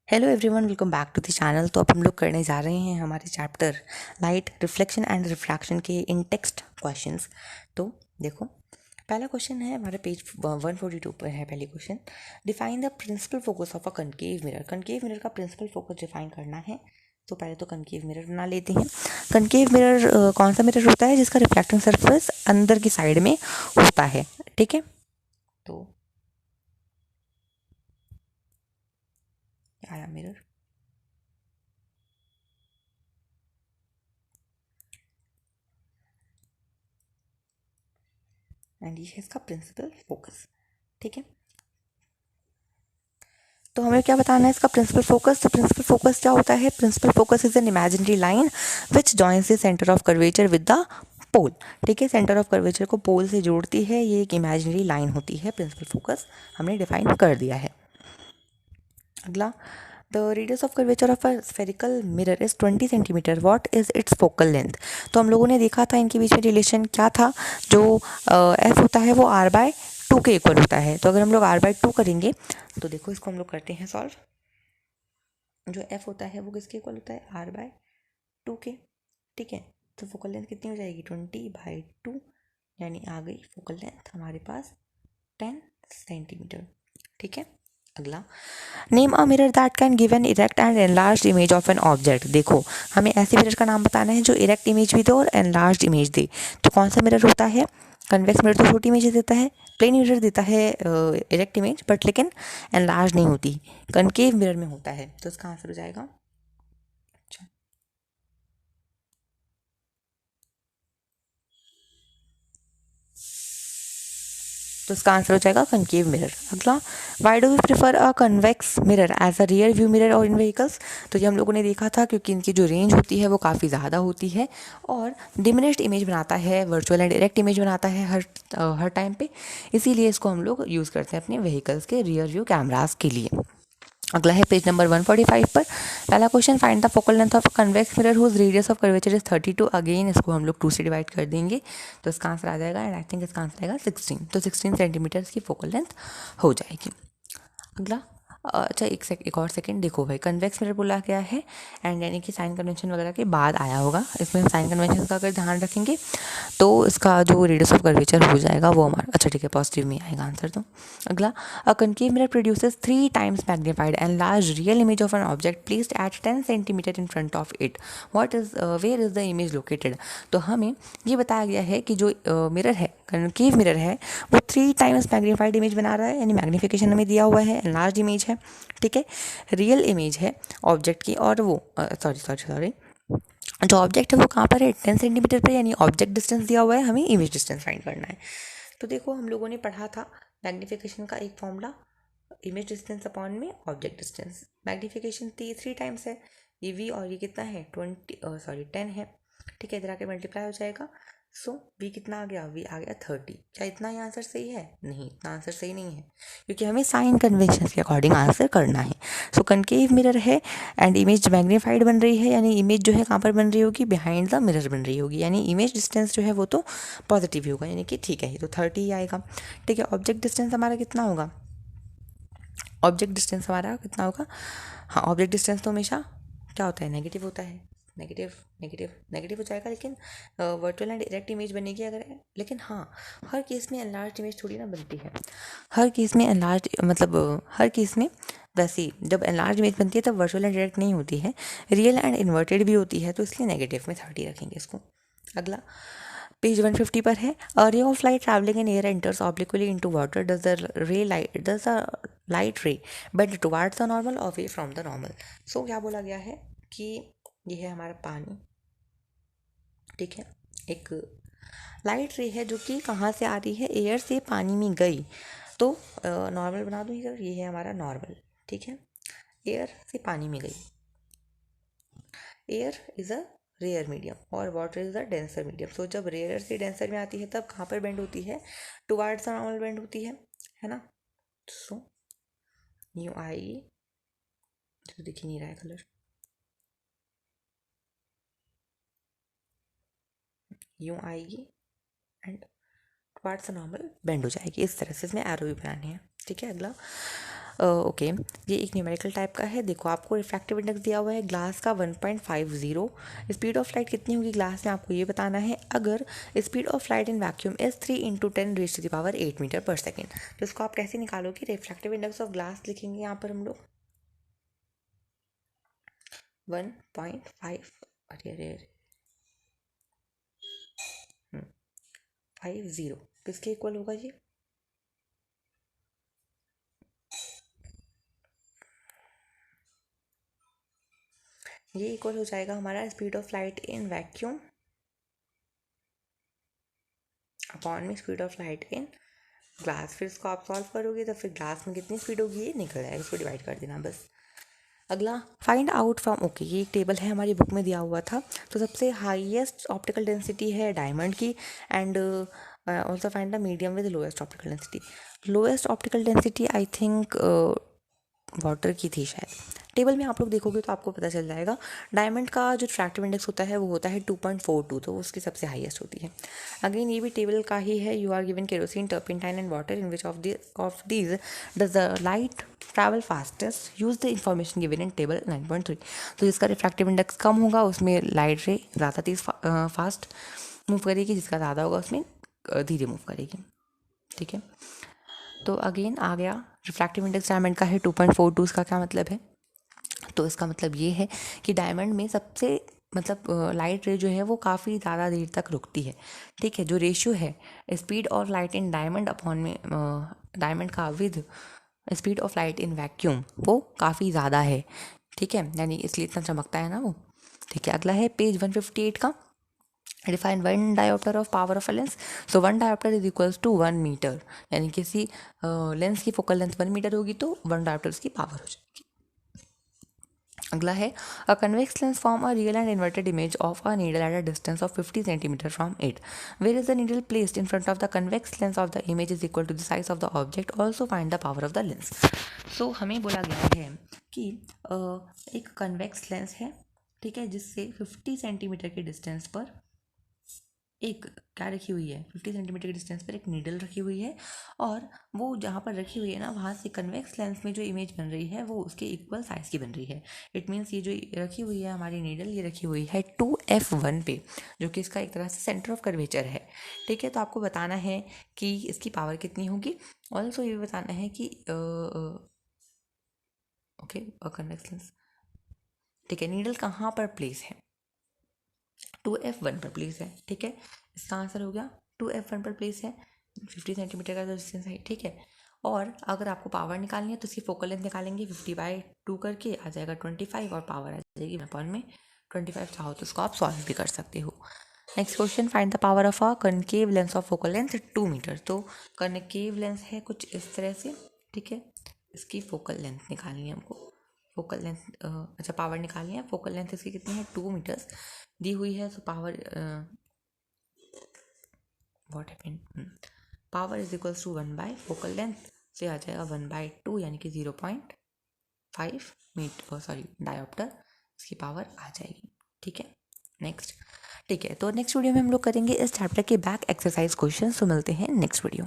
Hello everyone, welcome back to the channel. तो अब हम लोग करने जा रहे हैं हमारे chapter light reflection and refraction के इन टेक्स्ट क्वेश्चंस। तो देखो, पहला क्वेश्चन है हमारे पेज 142 पर है। पहले question, define the principal focus of a concave mirror. Concave mirror का प्रिंसिपल फोकस डिफाइन करना है। तो पहले तो कनकेव मिरर बना लेते हैं। कनकेव मिरर कौन सा मिरर होता है जिसका रिफ्लेक्टिंग सरफेस अंदर की साइड में होता है। ठीक है, तो आया मिरर। एंड ये है इसका प्रिंसिपल फोकस। ठीक है, तो हमें क्या बताना है इसका प्रिंसिपल फोकस। तो प्रिंसिपल फोकस क्या होता है? Principal focus is an imaginary line which joins the centre of curvature with the pole. ठीक है, सेंटर ऑफ कर्वेचर को पोल से जोड़ती है, ये एक इमेजिनरी लाइन होती है। प्रिंसिपल फोकस हमने डिफाइन कर दिया है। अगला, the radius of curvature of a spherical mirror is 20 centimetre. What is it's focal length? तो हम लोगों ने देखा था इनके बीच में रिलेशन क्या था। जो एफ होता है वो आर बाय टू के इक्वल होता है। तो अगर हम लोग आर बाय टू करेंगे तो देखो, इसको हम लोग करते हैं सॉल्व। जो एफ होता है वो किसके इक्वल होता है? आर बाय टू के। ठीक है, तो फोकल लेंथ कितनी हो जाएगी? 20/2, यानी आ गई फोकल लेंथ हमारे पास 10 सेंटीमीटर। ठीक है, अगला, name a mirror that can give an erect and enlarge image of an object. देखो, हमें ऐसे मिरर का नाम बताना है जो इरेक्ट इमेज भी दे और एनलार्ज इमेज दे। तो कौन सा मिरर होता है? कन्वेक्स मिरर तो छोटी इमेज देता है, प्लेन मिरर देता है इरेक्ट इमेज, बट लेकिन एनलार्ज नहीं होती, कनकेव मिरर में होता है। तो इसका आंसर हो जाएगा, अच्छा, तो इसका आंसर हो जाएगा कनकेव मिरर। अगला, why do we prefer a convex mirror as a rear view mirror और इन व्हीकल्स? तो ये हम लोगों ने देखा था क्योंकि इनकी जो रेंज होती है वो काफ़ी ज़्यादा होती है और डिमिनिश्ड इमेज बनाता है, वर्चुअल एंड डायरेक्ट इमेज बनाता है हर टाइम पे। इसीलिए इसको हम लोग यूज़ करते हैं अपने व्हीकल्स के रियर व्यू कैमरास के लिए। अगला है पेज नंबर 145 पर। पहला question, find the focal length of a convex mirror whose radius of curvature is 32। Again इसको हम लोग 2 से डिवाइड कर देंगे तो इसका आंसर आ जाएगा, एंड आई थिंक इसका आंसर आएगा 16। तो 16 सेंटीमीटर की फोकल लेंथ हो जाएगी। अगला, अच्छा एक और सेकंड देखो भाई, कन्वेक्स मिरर बोला गया है एंड यानी कि साइन कन्वेंशन वगैरह के बाद आया होगा। इसमें साइन कन्वेंशन का अगर ध्यान रखेंगे तो इसका जो रेडियस ऑफ कर्वेचर हो जाएगा वो हमारा, अच्छा ठीक है, पॉजिटिव में आएगा आंसर। तो अगला, a concave mirror produces 3 times magnified and large real image of an object placed at 10 centimetre in front of it. What is where is the image located? तो हमें ये बताया गया है कि जो मिरर है, कनकेव मिरर है, वो 3 टाइम्स मैग्नीफाइड इमेज बना रहा है, यानी मैग्नीफिकेशन हमें दिया हुआ है, लार्ज इमेज है, ठीक है, रियल इमेज है ऑब्जेक्ट की, और वो सॉरी जो ऑब्जेक्ट है वो कहाँ पर है? 10 सेंटीमीटर पर, यानी ऑब्जेक्ट डिस्टेंस दिया हुआ है, हमें इमेज डिस्टेंस फाइंड करना है। तो देखो, हम लोगों ने पढ़ा था मैग्नीफिकेशन का एक फॉर्मूला, इमेज डिस्टेंस अपॉन में ऑब्जेक्ट डिस्टेंस। मैग्नीफिकेशन 3 टाइम्स है, ये वी, और ये कितना है? 10 है। ठीक है, इधर आके मल्टीप्लाई हो जाएगा। सो वी कितना आ गया? वी आ गया 30। क्या इतना ही आंसर सही है? नहीं, इतना आंसर सही नहीं है, क्योंकि हमें साइन कन्वेंशन के अकॉर्डिंग आंसर करना है। सो कनकेव मिरर है एंड इमेज मैग्नीफाइड बन रही है, यानी इमेज जो है कहाँ पर बन रही होगी? बिहाइंड द मिरर बन रही होगी, यानी इमेज डिस्टेंस जो है वो तो पॉजिटिव ही होगा, यानी कि ठीक है, ये तो 30 ही आएगा। ठीक है, ऑब्जेक्ट डिस्टेंस हमारा कितना होगा? ऑब्जेक्ट डिस्टेंस हमारा कितना होगा? हाँ, ऑब्जेक्ट डिस्टेंस तो हमेशा क्या होता है? नेगेटिव होता है। नेगेटिव नेगेटिव नेगेटिव हो जाएगा, लेकिन वर्चुअल एंड डायरेक्ट इमेज बनेगी अगर, लेकिन हाँ, हर केस में एनलार्ज इमेज थोड़ी ना बनती है। हर केस में एनलार्ज मतलब हर केस में वैसे ही जब एनलार्ज इमेज बनती है तब वर्चुअल एंड डायरेक्ट नहीं होती है, रियल एंड इन्वर्टेड भी होती है, तो इसलिए नेगेटिव में 30 रखेंगे इसको। अगला, पेज 150 पर है। A ray of light travelling in air enters obliquely into water, does the light ray bend towards the normal और away from the normal? So क्या बोला गया है कि ये है हमारा पानी, ठीक है, एक लाइट रे है जो कि कहाँ से आ रही है? एयर से पानी में गई, तो नॉर्मल बना दूँ इधर, ये है हमारा नॉर्मल, ठीक है, एयर से पानी में गई। Air is a rare medium और water is a denser medium. So जब रेयर से डेंसर में आती है तब कहाँ पर बेंड होती है? टुवार्ड्स द नॉर्मल बेंड होती है ना। सो यूँ आएगी, तो दिख ही नहीं रहा है कलर, यूँ आएगी and towards the normal bend हो जाएगी, इस तरह से इसमें एरो भी बनानी है। ठीक है, अगला, ओके, ये एक न्यूमेरिकल टाइप का है। देखो आपको रिफ्रैक्टिव इंडेक्स दिया हुआ है ग्लास का 1.50। स्पीड ऑफ लाइट कितनी होगी ग्लास में आपको ये बताना है। अगर speed of light in vacuum is 3 × 10⁻8 metre per second, तो इसको आप कैसे निकालोगे? रिफ्रैक्टिव इंडेक्स ऑफ ग्लास लिखेंगे यहाँ पर हम लोग 1.5, अरे अरे अरे 50 किसके इक्वल होगा ये इक्वल हो जाएगा हमारा speed of light in vacuum upon में speed of light in glass. फिर इसको आप सॉल्व करोगे तो फिर ग्लास में कितनी स्पीड होगी ये निकल जाएगा, इसको डिवाइड कर देना बस। अगला फाइंड आउट फ्रॉम, ओके ये एक टेबल है हमारी बुक में दिया हुआ था। तो सबसे हाईएस्ट ऑप्टिकल डेंसिटी है डायमंड की, and also find the medium with lowest optical density. Lowest optical density I think water की थी शायद। टेबल में आप लोग देखोगे तो आपको पता चल जाएगा। डायमंड का जो रिफ्रैक्टिव इंडेक्स होता है वो होता है 2.42, तो उसकी सबसे हाईएस्ट होती है। अगेन ये भी टेबल का ही है। You are given kerosene, turpentine and water, in which of these does the light travel fastest, use the information given in table 9.3। तो जिसका रिफ्रैक्टिव इंडेक्स कम होगा उसमें लाइट रे ज़्यादा तेज फास्ट मूव करेगी, जिसका ज़्यादा होगा उसमें धीरे मूव करेगी। ठीक है, तो अगेन आ गया रिफ्रैक्टिव इंडेक्स डायमंड का है 2.42। इसका क्या मतलब है? तो इसका मतलब ये है कि डायमंड में सबसे मतलब लाइट रे जो है वो काफ़ी ज़्यादा देर तक रुकती है। ठीक है, जो रेशियो है स्पीड और लाइट इन डायमंड अपॉन में डायमंड का with speed of light in vacuum वो काफ़ी ज़्यादा है। ठीक है, यानी इसलिए इतना चमकता है ना वो। ठीक है, अगला है पेज 158 का। Define one dioptre of power of a lens. So one dioptre is equals to 1 metre, यानी किसी लेंस की फोकल लेंथ 1 मीटर होगी तो 1 डायोप्टर उसकी पावर हो जाएगी। अगला है a convex lens form a real and inverted image of a needle at a distance of 50 centimetre from it. Where is the needle placed in front of the convex lens of the image is equal to the size of the object, also find the power of the lens. So हमें बोला गया है कि एक convex lens है, ठीक है, जिससे 50 सेंटीमीटर के डिस्टेंस पर एक क्या रखी हुई है, 50 सेंटीमीटर के डिस्टेंस पर एक नीडल रखी हुई है, और वो जहाँ पर रखी हुई है ना वहाँ से कन्वेक्स लेंस में जो इमेज बन रही है वो उसके इक्वल साइज़ की बन रही है। इट मीन्स ये जो रखी हुई है हमारी नीडल, ये रखी हुई है 2f1 पे, जो कि इसका एक तरह से सेंटर ऑफ कर्वेचर है। ठीक है, तो आपको बताना है कि इसकी पावर कितनी होगी। ऑल्सो ये बताना है कि ओके कन्वेक्स लेंस, ठीक है, नीडल कहाँ पर प्लेस है, 2f1 पर प्लेस है। ठीक है, इसका आंसर हो गया 2f1 पर प्लेस है, 50 सेंटीमीटर का जो डिस्टेंस है। ठीक है, और अगर आपको पावर निकालनी है तो इसकी फोकल लेंथ निकालेंगे 50/2 करके आ जाएगा 25, और पावर आ जाएगी अपॉन में 25। चाहो तो इसको आप सॉल्व भी कर सकते हो। Next question, find the power of a concave lens of focal length 2 metre. तो कनकेव लेंस है कुछ इस तरह से। ठीक है, इसकी फोकल लेंथ निकालनी है हमको। फोकल लेंथ अच्छा पावर निकालनी है। फोकल लेंथ इसकी कितनी है, 2 मीटर्स दी हुई है। तो power what happened, power is equals to 1 by focal length से आ जाएगा 1/2, यानी कि 0.5 मीटर सॉरी डायोप्टर इसकी पावर आ जाएगी। ठीक है, नेक्स्ट। ठीक है, तो नेक्स्ट वीडियो में हम लोग करेंगे इस चैप्टर के बैक एक्सरसाइज क्वेश्चन। तो मिलते हैं नेक्स्ट वीडियो।